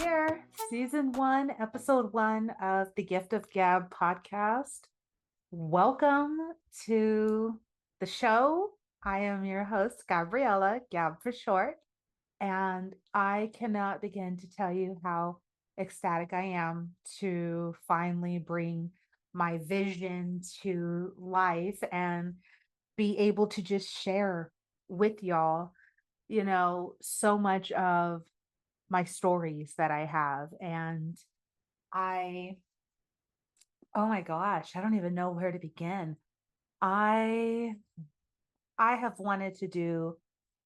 here, season one, episode one of the Gift of Gab podcast. Welcome to the show. I am your host, Gabriella, Gab for short, and I cannot begin to tell you how ecstatic I am to finally bring my vision to life and be able to just share with y'all, so much of my stories that I have. And I, oh my gosh, I don't even know where to begin. I I have wanted to do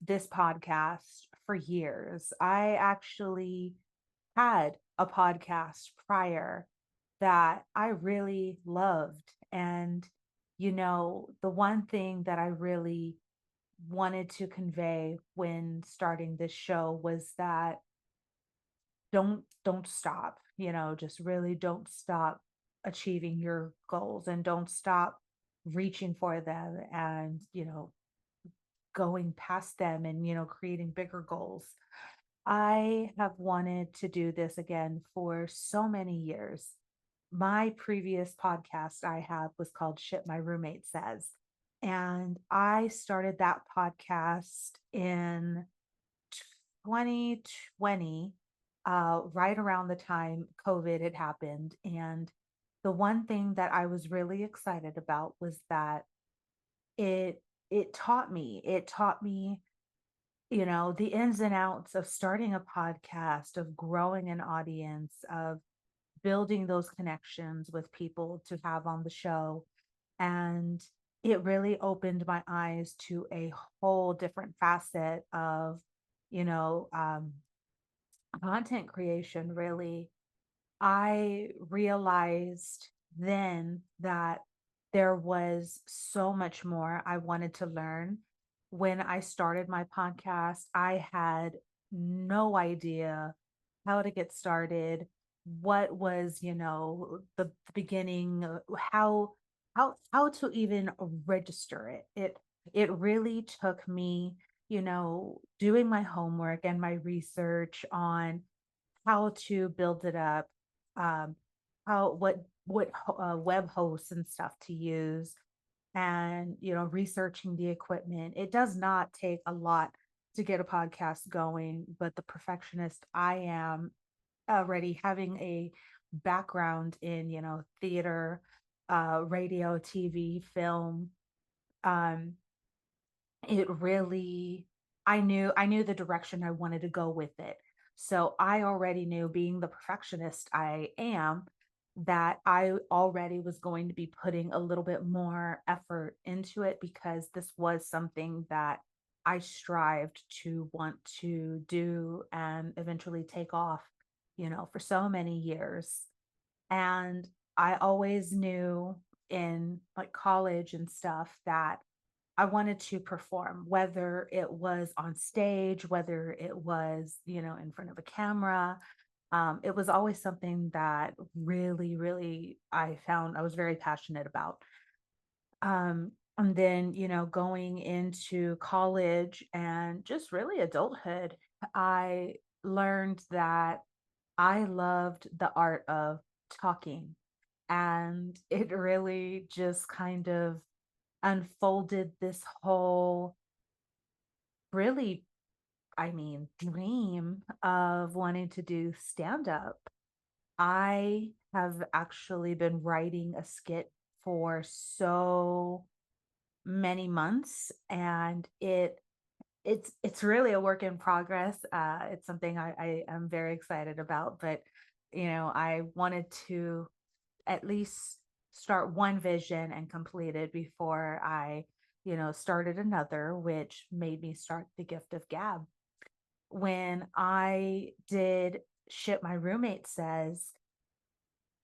this podcast for years. I actually had a podcast prior that I really loved. And, the one thing that I really wanted to convey when starting this show was that don't stop, just really don't stop achieving your goals and don't stop reaching for them and, going past them and, creating bigger goals. I have wanted to do this again for so many years. My previous podcast I had was called Shit My Roommate Says. And I started that podcast in 2020, right around the time COVID had happened. And the one thing that I was really excited about was that it it taught me, the ins and outs of starting a podcast, of growing an audience, of building those connections with people to have on the show. And it really opened my eyes to a whole different facet of, you know, um, content creation, really. I realized then that there was so much more I wanted to learn. When I started my podcast, I had no idea how to get started, what was, the beginning, how to even register it. It really took me, doing my homework and my research on how to build it up, um, how what web hosts and stuff to use, and researching the equipment. It does not take a lot to get a podcast going, but the perfectionist I am, already having a background in theater, radio, TV, film, um, it really I knew the direction I wanted to go with it. So I already knew, being the perfectionist I am, that I already was going to be putting a little bit more effort into it, because this was something that I strived to want to do and eventually take off, for so many years. And I always knew in like college and stuff that I wanted to perform, whether it was on stage, whether it was, in front of a camera. It was always something that really, really I found I was very passionate about. And then, going into college and just really adulthood, I learned that I loved the art of talking. And it really just kind of unfolded this whole, really, dream of wanting to do stand up. I have actually been writing a skit for so many months, and it's really a work in progress. It's something I am very excited about, but I wanted to at least start one vision and complete it before I, started another, which made me start the Gift of Gab. When I did Shit My Roommate Says,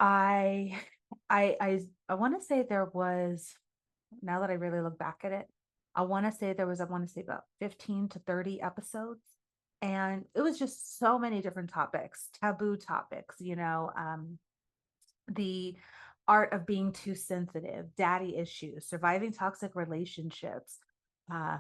I I want to say there was, now that I really look back at it, I want to say about 15 to 30 episodes. And it was just so many different topics, taboo topics, the art of being too sensitive, daddy issues, surviving toxic relationships, uh,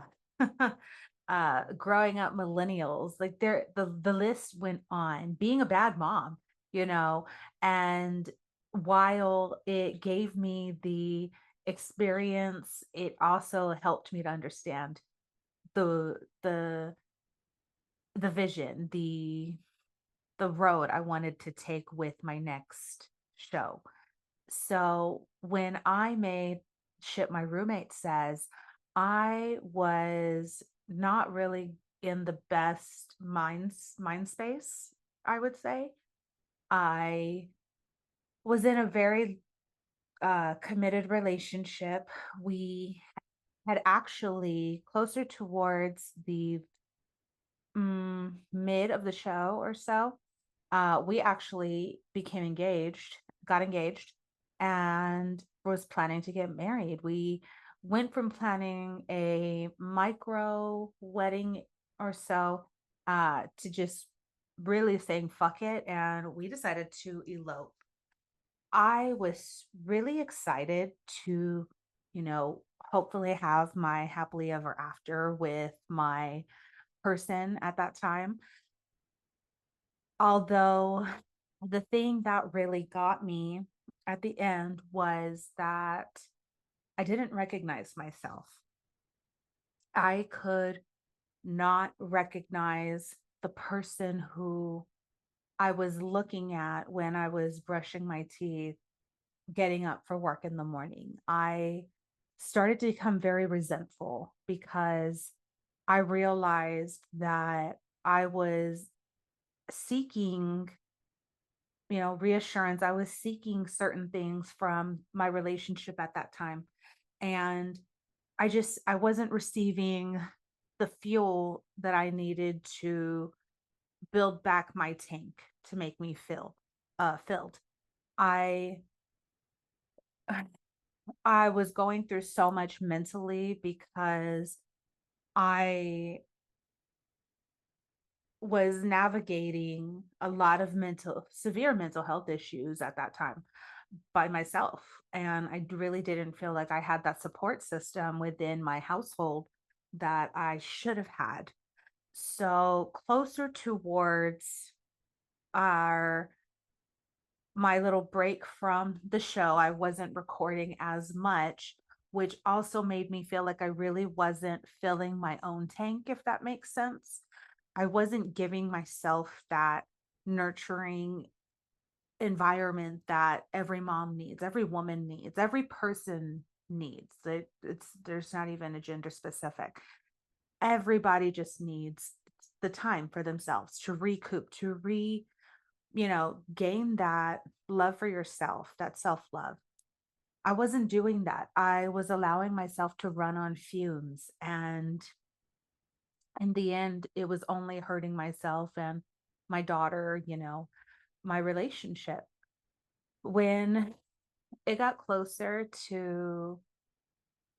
growing up millennials, like the list went on, being a bad mom, you know, and while it gave me the experience, it also helped me to understand the the the vision, the road I wanted to take with my next show. So when I made Shit My Roommate Says, I was not really in the best mind space, I would say. I was in a very committed relationship. We had actually closer towards the mid of the show or so, we actually became engaged, got engaged, and was planning to get married. We went from planning a micro wedding or so to just really saying fuck it, and we decided to elope. I was really excited to, hopefully have my happily ever after with my person at that time. Although the thing that really got me at the end was that I didn't recognize myself. I could not recognize the person who I was looking at when I was brushing my teeth, getting up for work in the morning. I started to become very resentful because I realized that I was seeking, reassurance. I was seeking certain things from my relationship at that time. And I wasn't receiving the fuel that I needed to build back my tank to make me feel filled. I I was going through so much mentally because I was navigating a lot of severe mental health issues at that time by myself. And I really didn't feel like I had that support system within my household that I should have had. So closer towards our my little break from the show, I wasn't recording as much, which also made me feel like I really wasn't filling my own tank, if that makes sense. I wasn't giving myself that nurturing environment that every mom needs, every woman needs, every person needs. It's there's not even a gender specific. Everybody just needs the time for themselves to recoup, to gain that love for yourself, that self-love. I wasn't doing that. I was allowing myself to run on fumes, and in the end it was only hurting myself and my daughter, my relationship. When it got closer to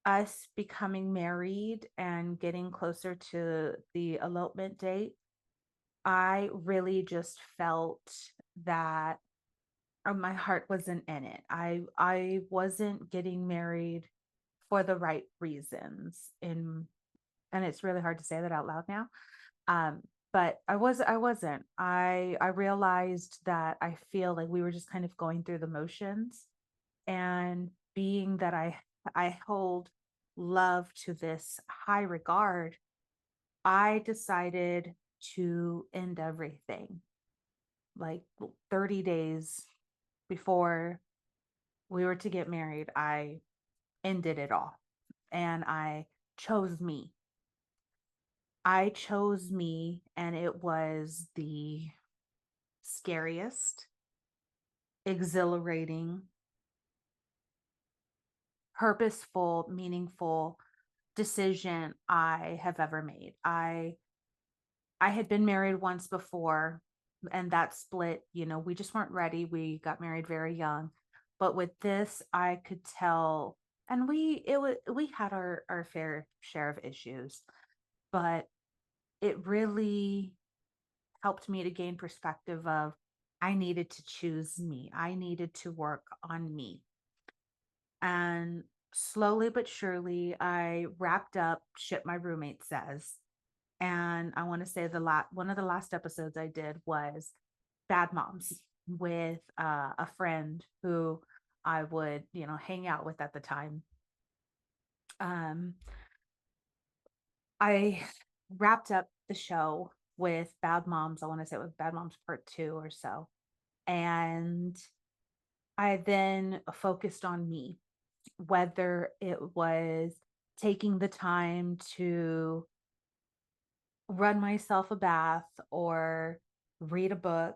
us becoming married and getting closer to the elopement date, I really just felt that my heart wasn't in it. I wasn't getting married for the right reasons. And it's really hard to say that out loud now. Um, but I wasn't. I realized that I feel like we were just kind of going through the motions, and being that I hold love to this high regard, I decided to end everything. Like 30 days before we were to get married, I ended it all. And I chose me. I chose me, and it was the scariest, exhilarating, purposeful, meaningful decision I have ever made. I had been married once before, and that split, we just weren't ready. We got married very young. But with this, I could tell, and we had our fair share of issues, but it really helped me to gain perspective of I needed to choose me. I needed to work on me. And slowly but surely, I wrapped up Shit My Roommate Says. And I want to say one of the last episodes I did was Bad Moms with a friend who I would, hang out with at the time. Um, I wrapped up the show with Bad Moms. I want to say it was Bad Moms Part 2 or so. And I then focused on me, whether it was taking the time to run myself a bath or read a book,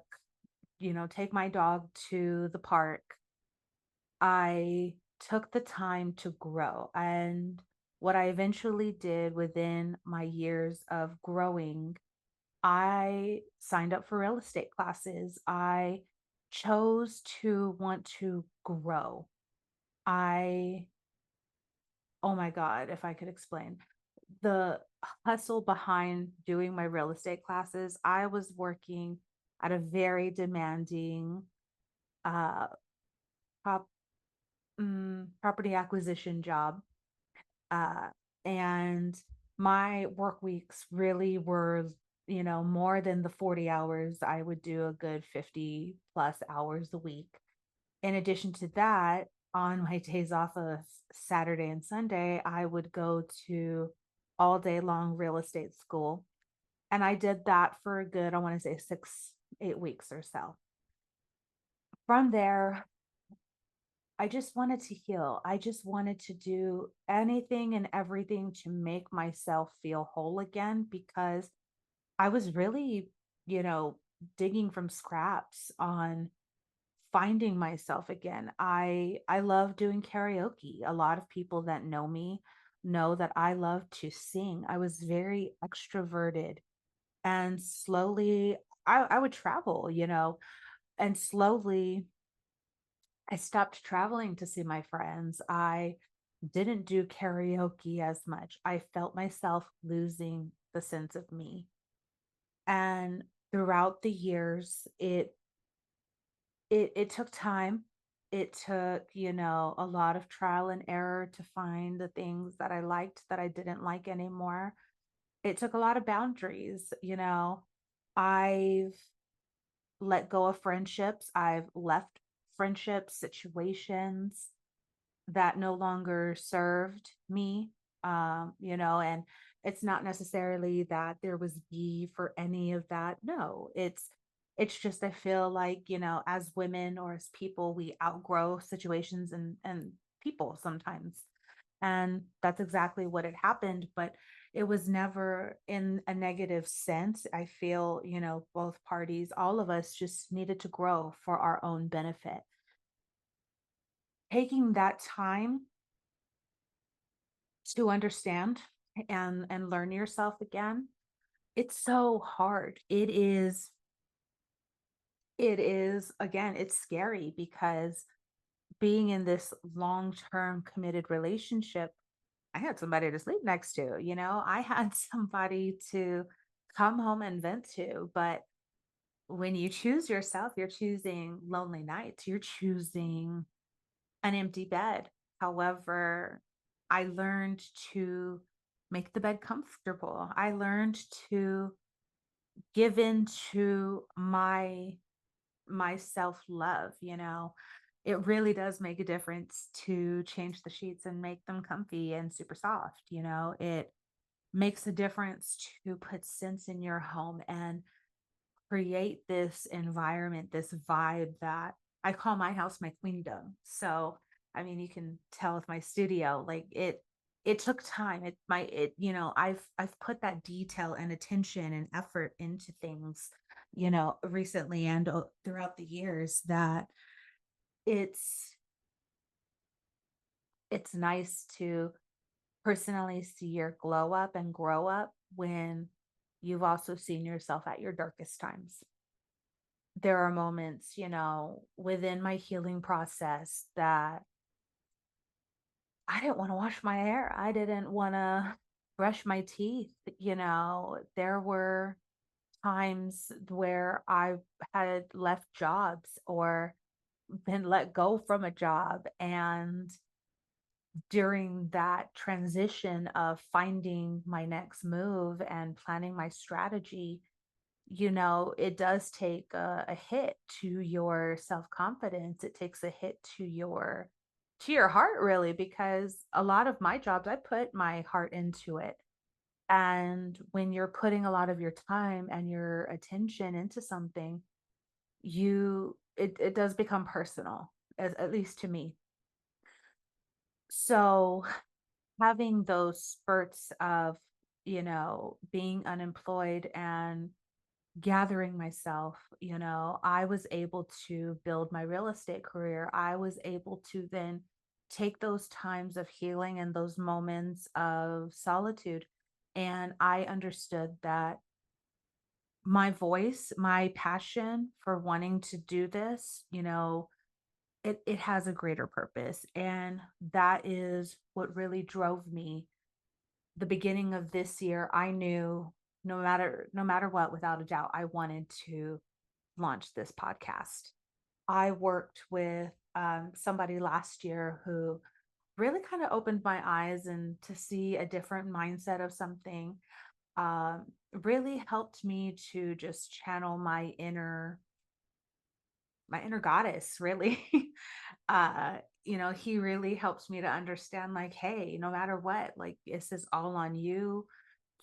take my dog to the park. I took the time to grow. And what I eventually did within my years of growing, I signed up for real estate classes. I chose to want to grow. I, oh my God, if I could explain the hustle behind doing my real estate classes, I was working at a very demanding uh, prop, property acquisition job. Uh, and my work weeks really were, more than the 40 hours. I would do a good 50 plus hours a week. In addition to that, on my days off of Saturday and Sunday, I would go to all day long real estate school. And I did that for a good, I want to say 8 weeks or so. From there, I just wanted to heal. I just wanted to do anything and everything to make myself feel whole again because I was really, you know, digging from scraps on finding myself again. I love doing karaoke. A lot of people that know me know that I love to sing. I was very extroverted and slowly I would travel, and slowly I stopped traveling to see my friends. I didn't do karaoke as much. I felt myself losing the sense of me. And throughout the years, it took time. It took, a lot of trial and error to find the things that I liked that I didn't like anymore. It took a lot of boundaries, I've let go of friendships. I've left friendships, situations that no longer served me. And it's not necessarily that there was beef or any of that. No, it's just I feel like, as women or as people, we outgrow situations and people sometimes. And that's exactly what had happened, but it was never in a negative sense. I feel, both parties, all of us just needed to grow for our own benefit. Taking that time to understand and learn yourself again, it's so hard. It is again, it's scary because being in this long-term committed relationship, I had somebody to sleep next to, I had somebody to come home and vent to. But when you choose yourself, you're choosing lonely nights, you're choosing an empty bed. However, I learned to make the bed comfortable. I learned to give into my self-love, It really does make a difference to change the sheets and make them comfy and super soft, It makes a difference to put sense in your home and create this environment, this vibe that I call my house my queendom. So, I mean, you can tell with my studio, like it took time. I've put that detail and attention and effort into things, recently and throughout the years that it's it's nice to personally see your glow up and grow up when you've also seen yourself at your darkest times. There are moments, within my healing process that I didn't want to wash my hair. I didn't want to brush my teeth. There were times where I had left jobs or been let go from a job. And during that transition of finding my next move and planning my strategy, it does take a hit to your self-confidence. It takes a hit to your heart, really, because a lot of my jobs, I put my heart into it. And when you're putting a lot of your time and your attention into something, it does become personal, at least to me. So having those spurts of, being unemployed and gathering myself, I was able to build my real estate career. I was able to then take those times of healing and those moments of solitude. And I understood that my voice, my passion for wanting to do this, it has a greater purpose. And that is what really drove me. The beginning of this year, I knew no matter what, without a doubt, I wanted to launch this podcast. I worked with somebody last year who really kind of opened my eyes and to see a different mindset of something. Really helped me to just channel my inner goddess, really. He really helps me to understand, like, hey, no matter what, like, this is all on you.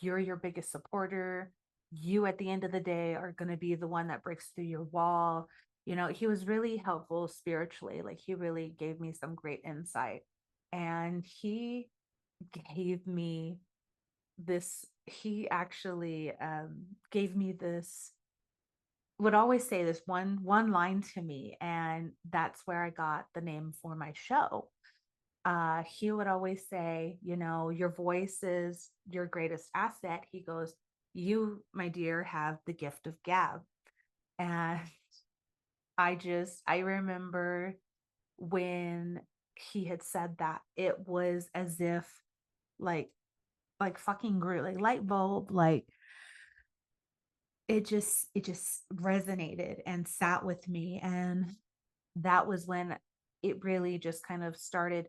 You're your biggest supporter. You, at the end of the day, are going to be the one that breaks through your wall. He was really helpful spiritually. Like, he really gave me some great insight. And he gave me he actually gave me this, would always say this one line to me, and that's where I got the name for my show. He would always say, your voice is your greatest asset. He goes, you, my dear, have the gift of gab. And I remember when he had said that, it was as if, like fucking grew, like light bulb, like it just resonated and sat with me. And that was when it really just kind of started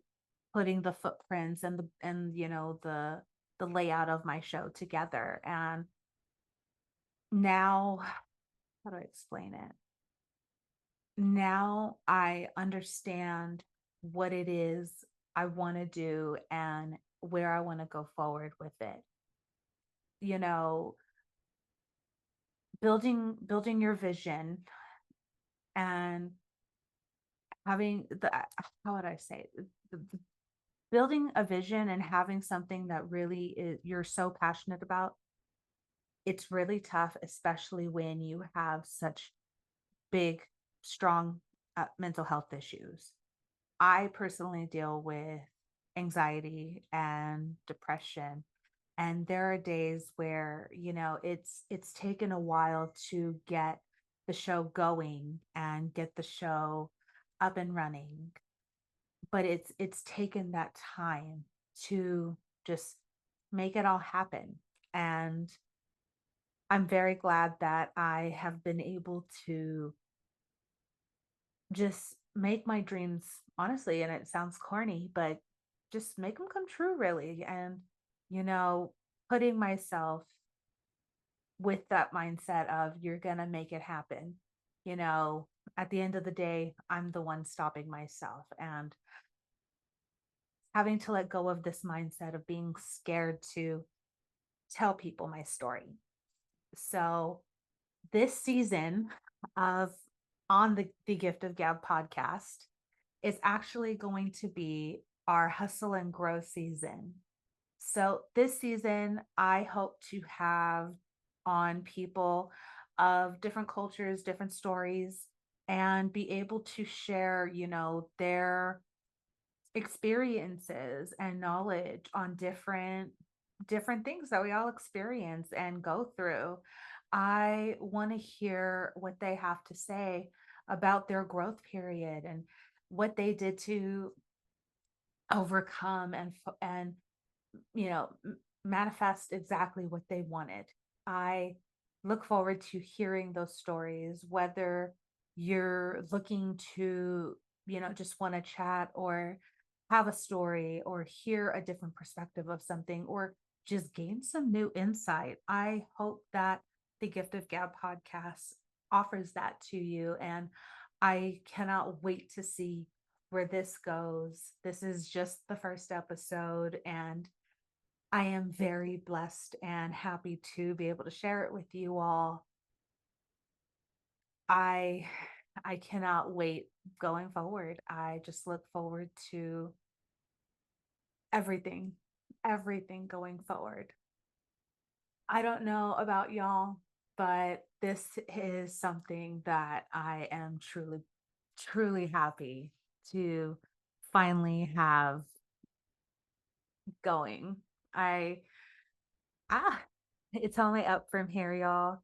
putting the footprints and the layout of my show together. And now, how do I explain it? Now I understand what it is I want to do and where I want to go forward with it. You know, building your vision and having how would I say it? Building a vision and having something that really is you're so passionate about, it's really tough, especially when you have such big, strong mental health issues. I personally deal with anxiety and depression. And there are days where, it's taken a while to get the show going and get the show up and running. But it's taken that time to just make it all happen. And I'm very glad that I have been able to just make my dreams, honestly, and it sounds corny, but just make them come true, really. And, you know, putting myself with that mindset of you're going to make it happen. You know, at the end of the day, I'm the one stopping myself and having to let go of this mindset of being scared to tell people my story. So, this season of on the Gift of Gab podcast is actually going to be our hustle and grow season. So this season, I hope to have on people of different cultures, different stories, and be able to share, their experiences and knowledge on different things that we all experience and go through. I want to hear what they have to say about their growth period and what they did to overcome and manifest exactly what they wanted. I look forward to hearing those stories, whether you're looking to, just want to chat, or have a story or hear a different perspective of something or just gain some new insight. I hope that the Gift of Gab podcast offers that to you. And I cannot wait to see where this goes. This is just the first episode, and I am very blessed and happy to be able to share it with you all. I I cannot wait going forward. I just look forward to everything, everything going forward. I don't know about y'all, but this is something that I am truly, truly happy to finally have going. I, ah, it's only up from here, y'all.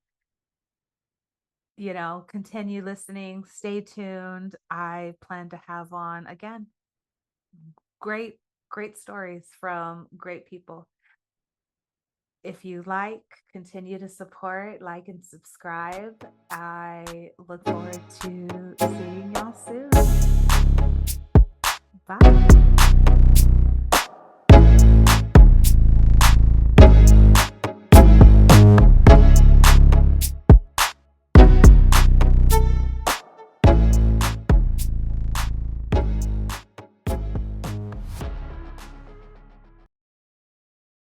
Continue listening, stay tuned. I plan to have on again great, great stories from great people. If you like, continue to support, like, and subscribe. I look forward to seeing y'all soon. Bye.